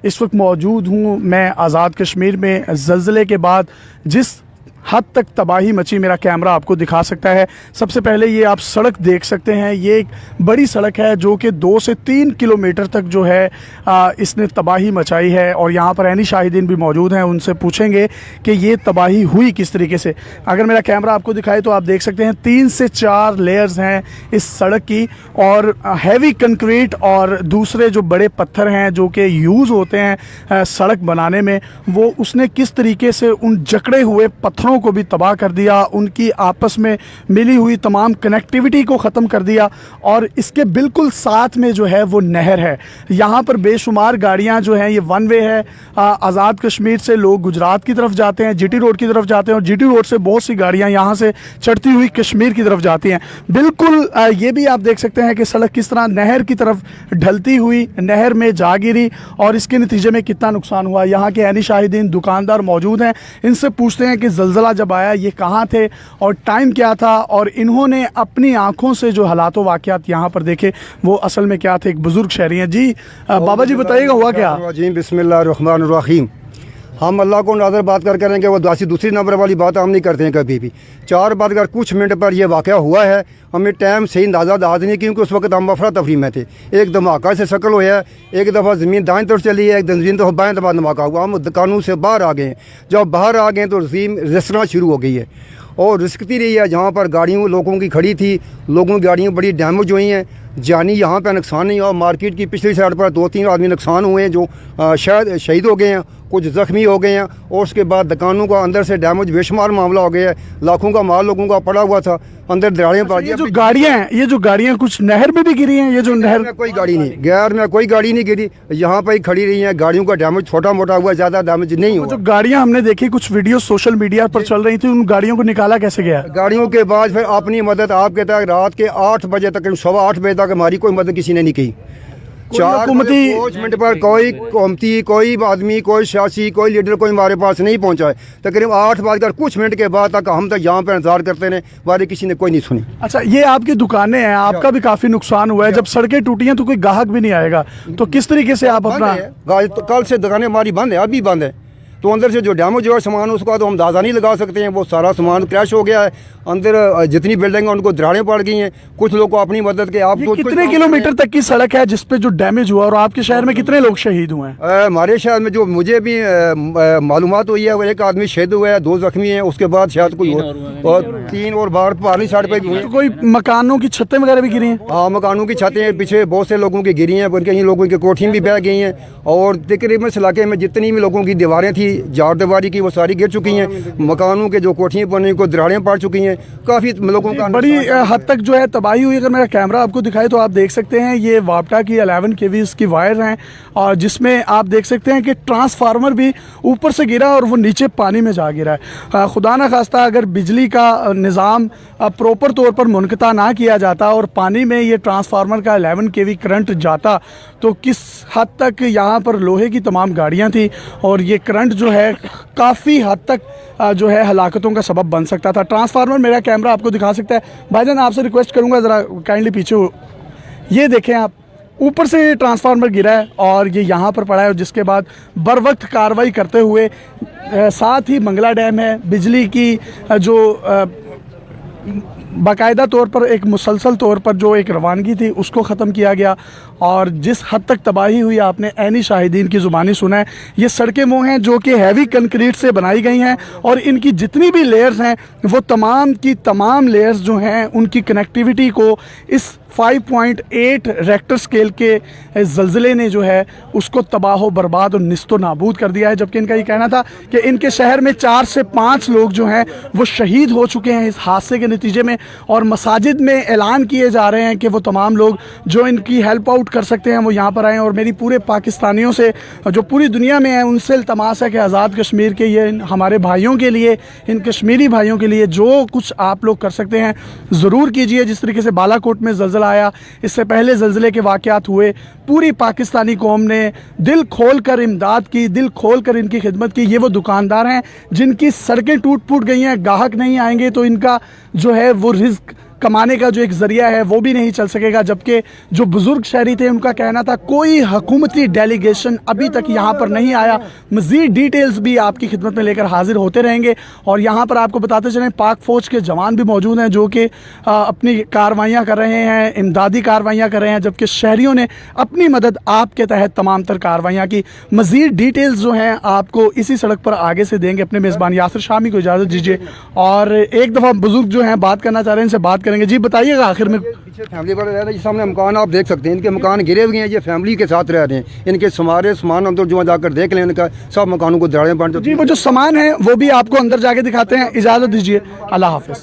इस वक्त मौजूद हूँ मैं आज़ाद कश्मीर में। ज़लज़ले के बाद जिस हद तक तबाही मची मेरा कैमरा आपको दिखा सकता है। सबसे पहले ये आप सड़क देख सकते हैं, ये एक बड़ी सड़क है जो कि 2 से 3 किलोमीटर तक जो है इसने तबाही मचाई है। और यहाँ पर ऐनी शाहिदीन भी मौजूद हैं, उनसे पूछेंगे कि ये तबाही हुई किस तरीके से। अगर मेरा कैमरा आपको दिखाए तो आप देख सकते हैं 3 से 4 लेयर्स हैं इस सड़क की, और हैवी कंक्रीट और दूसरे जो बड़े पत्थर हैं जो कि यूज़ होते हैं सड़क बनाने में, वो उसने किस तरीके से उन जकड़े हुए पत्थरों को भी तबाह कर दिया, उनकी आपस में मिली हुई तमाम कनेक्टिविटी को ख़त्म कर दिया। और इसके बिल्कुल साथ में जो है वो नहर है। यहाँ पर बेशुमार गाड़ियाँ जो हैं, ये वन वे है। आज़ाद कश्मीर से लोग गुजरात की तरफ जाते हैं, जीटी रोड की तरफ जाते हैं, और जीटी रोड से बहुत सी गाड़ियाँ यहाँ से चढ़ती हुई कश्मीर की तरफ जाती हैं। बिल्कुल ये भी आप देख सकते हैं कि सड़क किस तरह नहर की तरफ ढलती हुई नहर में जा गिरी, और इसके नतीजे में कितना नुकसान हुआ। यहाँ के ऐनी शाहिदीन दुकानदार मौजूद हैं, इनसे पूछते हैं कि ज़लज़ला जब आया ये कहाँ थे और टाइम क्या था, और इन्होंने अपनी आंखों से जो हालातों वाक़यात यहाँ पर देखे वो असल में क्या थे। एक बुजुर्ग शहरी हैं जी। बाबा जी बताइएगा हुआ क्या। जी बिस्मिल्लाहिर्रहमानिर्रहीम। हम अल्लाह को नाज़र बात कर करेंगे, वो दूसरी नंबर वाली बात हम नहीं करते हैं कभी भी। 4 बात अगर कुछ मिनट पर यह वाक़या हुआ है, हमें टाइम सही अंदाज़ा याद नहीं, क्योंकि उस वक्त हम अफरा तफरी में थे। एक धमाका से शक्ल हुआ है, एक दफ़ा ज़मीन दाएं तरफ चली है, एक ज़मीन दफ़ा बाएं तरफ धमाका हुआ। हम दुकानों से बाहर आ गए हैं। जब बाहर आ गए तो ज़मीन रिसना शुरू हो गई है और रिसकती रही है। जहाँ पर गाड़ियों लोगों की खड़ी थी, लोगों की गाड़ियाँ बड़ी डैमेज हुई हैं। जानी यहाँ पर नुकसान नहीं हुआ। मार्केट की पिछली साइड पर 2-3 आदमी नुकसान हुए हैं जो शायद शहीद हो गए हैं, कुछ ज़ख्मी हो गए हैं। और उसके बाद दुकानों का अंदर से डैमेज बेशुमार मामला हो गया है। लाखों का माल लोगों का पड़ा हुआ था, अंदर दरारें पड़ गई। ये जो गाड़ियाँ कुछ नहर में भी गिरी हैं। ये जो नहर में कोई गाड़ी नहीं, गैर में कोई गाड़ी नहीं गिरी, यहाँ पर ही खड़ी रही हैं। गाड़ियों का डैमेज छोटा मोटा हुआ, ज़्यादा डैमेज नहीं हुआ। जो गाड़ियाँ हमने देखी, कुछ वीडियो सोशल मीडिया पर चल रही थी, उन गाड़ियों को निकाला कैसे गया। गाड़ियों के बाद फिर अपनी मदद आपके तक रात के 8 बजे तक, 8:15 बजे तक हमारी कोई मदद किसी ने नहीं की। 4 मिनट पर कोई कौमती, कोई आदमी, कोई सियासी, कोई लीडर कोई हमारे पास नहीं पहुंचा है। तकरीबन 8 बजकर कुछ मिनट के बाद तक हम तक यहाँ पर इंतजार करते रहे, हमारे किसी ने कोई नहीं सुनी। अच्छा, ये आपकी दुकानें हैं, आपका भी काफी नुकसान हुआ है। जब सड़कें टूटी हैं तो कोई ग्राहक भी नहीं आएगा, तो किस तरीके से आप अपना। कल से दुकानें हमारी बंद है, अभी बंद है। तो अंदर से जो डैमेज हुआ सामान, उसका तो हम अंदाज़ा नहीं लगा सकते हैं। वो सारा सामान क्रैश हो गया है। अंदर जितनी बिल्डिंग है उनको दरारें पड़ गई हैं। कुछ लोग को अपनी मदद के। आप कितने किलोमीटर तक की सड़क है जिस पे जो डैमेज हुआ, और आपके शहर में कितने लोग शहीद हुए हैं। हमारे शहर में जो मुझे भी मालूमात हुई है, वो 1 आदमी शहीद हुआ है, 2 जख्मी हैं। उसके बाद शायद कोई और 3 और बाहर पानी साइड पर हुए। कोई मकानों की छतें वगैरह भी गिरी हैं। हाँ, मकानों की छतें पीछे बहुत से लोगों की गिरी हैं, कई लोगों की कोठियाँ भी बह गई हैं। और तकरीबन इस इलाके में जितनी भी लोगों की दीवारें थी चार दीवारी की, वो सारी गिर चुकी हैं। मकानों के जो कोठियाँ बनी को दरारें पड़ चुकी हैं। काफ़ी लोगों का बड़ी हद तक जो है तबाही हुई। अगर मेरा कैमरा आपको दिखाए तो आप देख सकते हैं ये वापटा की 11 kV की वायर हैं, और जिसमें आप देख सकते हैं कि ट्रांसफार्मर भी ऊपर से गिरा और वो नीचे पानी में जा गिरा है। खुदा न खास्ता अगर बिजली का निज़ाम प्रॉपर तौर पर मुनक़ता ना किया जाता और पानी में ये ट्रांसफार्मर का 11 kV करंट जाता, तो किस हद तक यहाँ पर लोहे की तमाम गाड़ियाँ थी, और ये करंट जो है काफ़ी हद तक जो है हलाकतों का सबब बन सकता था। ट्रांसफार्मर मेरा कैमरा आपको दिखा सकता है। भाईजान आपसे रिक्वेस्ट करूंगा ज़रा काइंडली पीछे हो। ये देखें आप, ऊपर से ट्रांसफार्मर गिरा है और ये यहाँ पर पड़ा है, जिसके बाद बर वक्त कार्रवाई करते हुए साथ ही मंगला डैम है, बिजली की जो बाकायदा तौर पर एक मुसलसल तौर पर जो एक रवानगी थी उसको ख़त्म किया गया। और जिस हद तक तबाही हुई आपने ऐनी शाहिदीन की ज़ुबानी सुना है। ये सड़कें वो हैं जो कि हैवी कंक्रीट से बनाई गई हैं, और इनकी जितनी भी लेयर्स हैं वो तमाम की तमाम लेयर्स जो हैं उनकी कनेक्टिविटी को इस 5.8 रेक्टर स्केल के ज़लज़ले ने जो है उसको तबाह बर्बाद और निस्तो नाबूद कर दिया है। जबकि इनका ये कहना था कि इनके शहर में 4 से 5 लोग जो हैं वो शहीद हो चुके हैं इस हादसे के नतीजे में, और मसाजिद में ऐलान किए जा रहे हैं कि वो तमाम लोग जो इनकी हेल्प आउट कर सकते हैं वो यहाँ पर आएँ। और मेरी पूरे पाकिस्तानियों से जो पूरी दुनिया में है उनसे इल्तमास है कि आज़ाद कश्मीर के ये हमारे भाइयों के लिए, इन कश्मीरी भाइयों के लिए जो कुछ आप लोग कर सकते हैं ज़रूर कीजिए। जिस तरीके से बालाकोट में ज़लज़ला आया, इससे पहले ज़लज़ले के वाक़यात हुए, पूरी पाकिस्तानी कौम ने दिल खोल कर इमदाद की, दिल खोल कर इनकी खिदमत की। ये वो दुकानदार हैं जिनकी सड़कें टूट फूट गई हैं, ग्राहक नहीं आएंगे तो इनका जो है वो रिज़्क कमाने का जो एक जरिया है वो भी नहीं चल सकेगा। जबकि जो बुजुर्ग शहरी थे उनका कहना था कोई हुकूमती डेलीगेशन अभी तक यहाँ पर नहीं आया। मज़ीद डिटेल्स भी आपकी खिदमत में लेकर हाजिर होते रहेंगे। और यहाँ पर आपको बताते चलें पाक फ़ौज के जवान भी मौजूद हैं जो कि अपनी कार्रवाइयाँ कर रहे हैं, इमदादी कार्रवाइयाँ कर रहे हैं, जबकि शहरियों ने अपनी मदद आपके तहत तमाम तर कार्रवाइयाँ की। मज़ीद डिटेल्स जो हैं आपको इसी सड़क पर आगे से देंगे। अपने मेज़बान यासिर शामी को इजाज़त दीजिए और एक दफ़ा बुजुर्ग जो हैं बात करना चाह रहे हैं, इनसे बात करेंगे। जी बताइएगा आखिर में। पीछे फैमिली वाले रह रहे हैं, सामने मकान आप देख सकते हैं, इनके मकान गिरे हुए हैं, ये फैमिली के साथ रह रहे हैं। इनके सारे सामान अंदर जो जाकर देख लें, इनका सब मकानों को दरारें बन चुकी हैं। जी वो जो सामान है वो भी आपको अंदर जाके दिखाते हैं। इजाज़त दीजिए, अल्लाह हाफ़िज़।